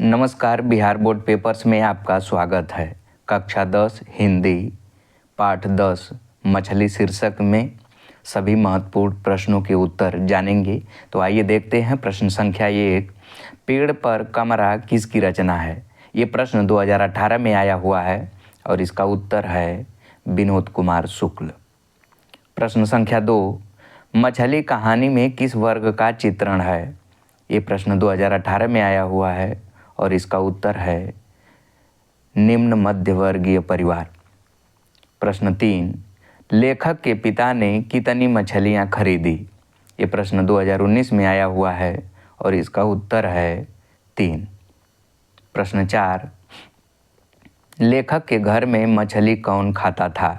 नमस्कार, Bihar board papers में आपका स्वागत है। कक्षा 10 हिंदी पाठ 10 मछली शीर्षक में सभी महत्वपूर्ण प्रश्नों के उत्तर जानेंगे। तो आइए देखते हैं प्रश्न संख्या 1। पेड़ पर कमरा किसकी रचना है? ये प्रश्न 2018 में आया हुआ है और इसका उत्तर है विनोद कुमार शुक्ल। प्रश्न संख्या 2। मछली कहानी में किस वर्ग का चित्रण है? ये प्रश्न 2018 में आया हुआ है और इसका उत्तर है निम्न मध्यवर्गीय परिवार। प्रश्न 3। लेखक के पिता ने कितनी मछलियां खरीदी? ये प्रश्न 2019 में आया हुआ है और इसका उत्तर है 3। प्रश्न 4। लेखक के घर में मछली कौन खाता था?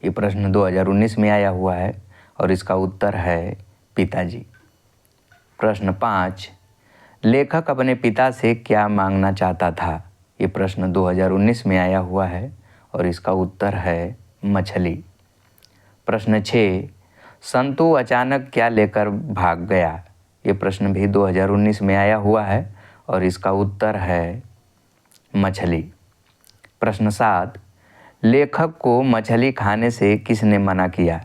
ये प्रश्न 2019 में आया हुआ है और इसका उत्तर है पिताजी। प्रश्न 5। लेखक अपने पिता से क्या मांगना चाहता था? ये प्रश्न 2019 में आया हुआ है और इसका उत्तर है मछली। प्रश्न 6। संतू अचानक क्या लेकर भाग गया? ये प्रश्न भी 2019 में आया हुआ है और इसका उत्तर है मछली। प्रश्न 7। लेखक को मछली खाने से किसने मना किया?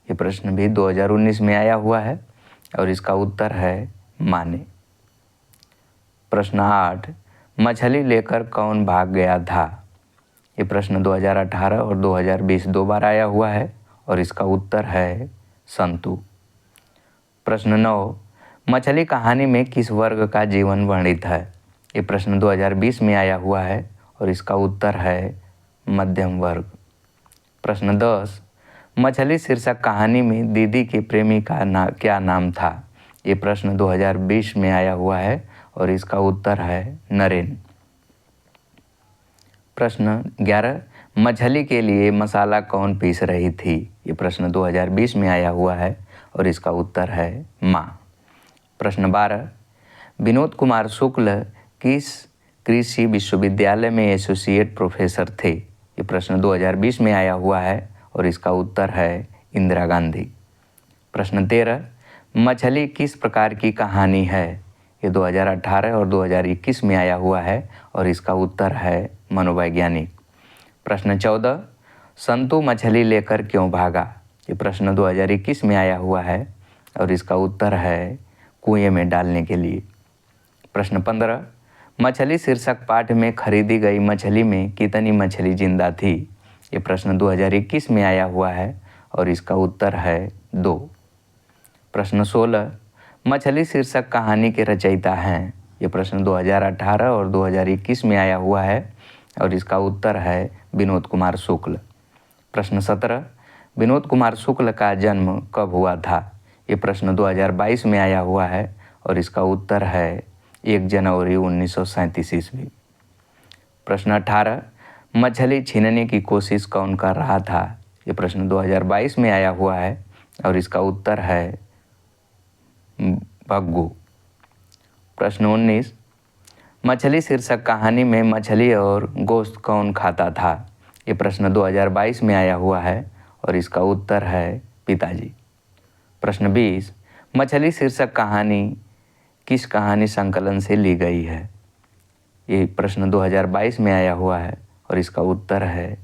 ये प्रश्न भी 2019 में आया हुआ है और इसका उत्तर है माँ ने। प्रश्न 8। मछली लेकर कौन भाग गया था? ये प्रश्न 2018 और 2020 दो बार आया हुआ है और इसका उत्तर है संतू। प्रश्न 9। मछली कहानी में किस वर्ग का जीवन वर्णित है? ये प्रश्न 2020 में आया हुआ है और इसका उत्तर है मध्यम वर्ग। प्रश्न 10। मछली शीर्षक कहानी में दीदी के प्रेमी का क्या नाम था? ये प्रश्न 2020 में आया हुआ है और इसका उत्तर है नरेन। प्रश्न 11। मछली के लिए मसाला कौन पीस रही थी? ये प्रश्न 2020 में आया हुआ है और इसका उत्तर है माँ। प्रश्न 12। विनोद कुमार शुक्ल किस कृषि विश्वविद्यालय में एसोसिएट प्रोफेसर थे? ये प्रश्न 2020 में आया हुआ है और इसका उत्तर है इंदिरा गांधी। प्रश्न 13। मछली किस प्रकार की कहानी है? ये 2018 और 2021 में आया हुआ है और इसका उत्तर है मनोवैज्ञानिक। प्रश्न 14। संतू मछली लेकर क्यों भागा? ये प्रश्न 2021 में आया हुआ है और इसका उत्तर है कुएं में डालने के लिए। प्रश्न 15। मछली शीर्षक पाठ में खरीदी गई मछली में कितनी मछली जिंदा थी? ये प्रश्न 2021 में आया हुआ है और इसका उत्तर है 2। प्रश्न 16। मछली शीर्षक कहानी के रचयिता हैं? ये प्रश्न 2018 और 2021 में आया हुआ है और इसका उत्तर है विनोद कुमार शुक्ल। प्रश्न 17। विनोद कुमार शुक्ल का जन्म कब हुआ था? ये प्रश्न 2022 में आया हुआ है और इसका उत्तर है 1 जनवरी 1937 ईस्वी। प्रश्न 18। मछली छीनने की कोशिश कौन कर रहा था? ये प्रश्न 2022 में आया हुआ है और इसका उत्तर है भग्गू। प्रश्न 19। मछली शीर्षक कहानी में मछली और गोश्त कौन खाता था? ये प्रश्न 2022 में आया हुआ है और इसका उत्तर है पिताजी। प्रश्न 20। मछली शीर्षक कहानी किस कहानी संकलन से ली गई है? ये प्रश्न 2022 में आया हुआ है और इसका उत्तर है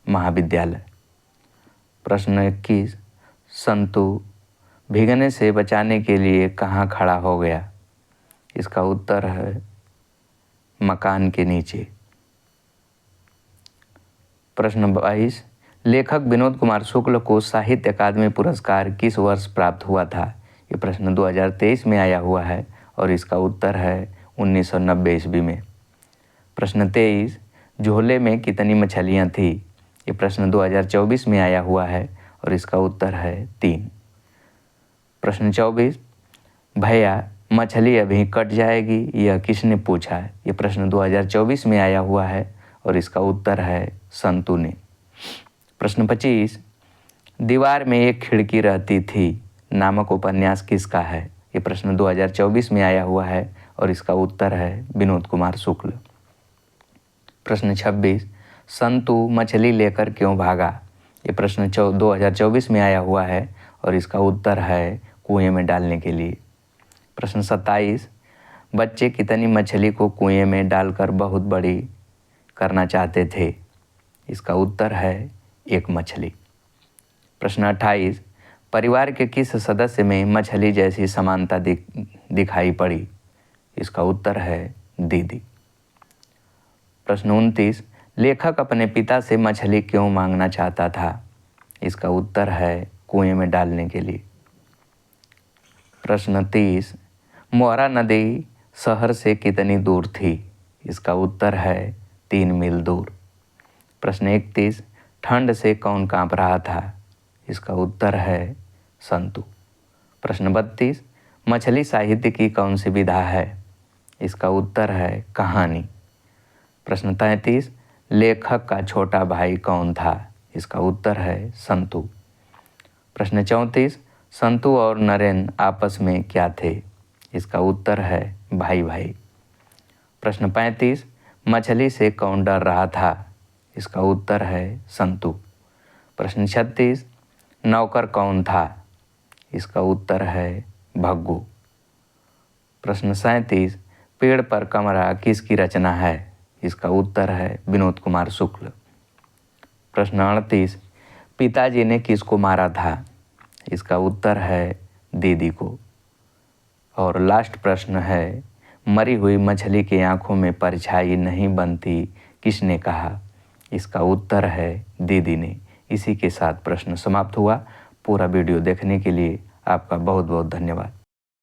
महाविद्यालय। प्रश्न 21। संतू भीगने से बचाने के लिए कहाँ खड़ा हो गया? इसका उत्तर है मकान के नीचे। प्रश्न 22। लेखक विनोद कुमार शुक्ल को साहित्य अकादमी पुरस्कार किस वर्ष प्राप्त हुआ था? ये प्रश्न 2023 में आया हुआ है और इसका उत्तर है 1990 ईस्वी में। प्रश्न 23। झोले में कितनी मछलियाँ थी? ये प्रश्न 2024 में आया हुआ है और इसका उत्तर है 3। प्रश्न 24। भैया मछली अभी कट जाएगी यह किसने पूछा? ये प्रश्न 2024 में आया हुआ है और इसका उत्तर है संतू ने। प्रश्न 25। दीवार में एक खिड़की रहती थी नामक उपन्यास किसका है? ये प्रश्न 2024 में आया हुआ है और इसका उत्तर है विनोद कुमार शुक्ल। प्रश्न 26। संतू मछली लेकर क्यों भागा? ये प्रश्न 2024 में आया हुआ है और इसका उत्तर है कुएं में डालने के लिए। प्रश्न 27। बच्चे कितनी मछली को कुएं में डालकर बहुत बड़ी करना चाहते थे? इसका उत्तर है 1 मछली। प्रश्न 28, परिवार के किस सदस्य में मछली जैसी समानता दिखाई पड़ी? इसका उत्तर है दीदी। प्रश्न 29, लेखक अपने पिता से मछली क्यों मांगना चाहता था? इसका उत्तर है कुएं में डालने के लिए। प्रश्न 30, मोहरा नदी शहर से कितनी दूर थी? इसका उत्तर है 3 मील दूर। प्रश्न 31, ठंड से कौन काँप रहा था? इसका उत्तर है संतु। प्रश्न 32, मछली साहित्य की कौन सी विधा है? इसका उत्तर है कहानी। प्रश्न 33, लेखक का छोटा भाई कौन था? इसका उत्तर है संतु। प्रश्न 34, संतु और नरेन आपस में क्या थे? इसका उत्तर है भाई भाई। प्रश्न 35, मछली से कौन डर रहा था? इसका उत्तर है संतु। प्रश्न 36, नौकर कौन था? इसका उत्तर है भग्गू। प्रश्न 37, पेड़ पर कमरा किसकी रचना है? इसका उत्तर है विनोद कुमार शुक्ल। प्रश्न 38, पिताजी ने किसको मारा था? इसका उत्तर है दीदी को। और लास्ट प्रश्न है, मरी हुई मछली की आंखों में परछाई नहीं बनती, किसने कहा? इसका उत्तर है दीदी ने। इसी के साथ प्रश्न समाप्त हुआ। पूरा वीडियो देखने के लिए आपका बहुत बहुत धन्यवाद।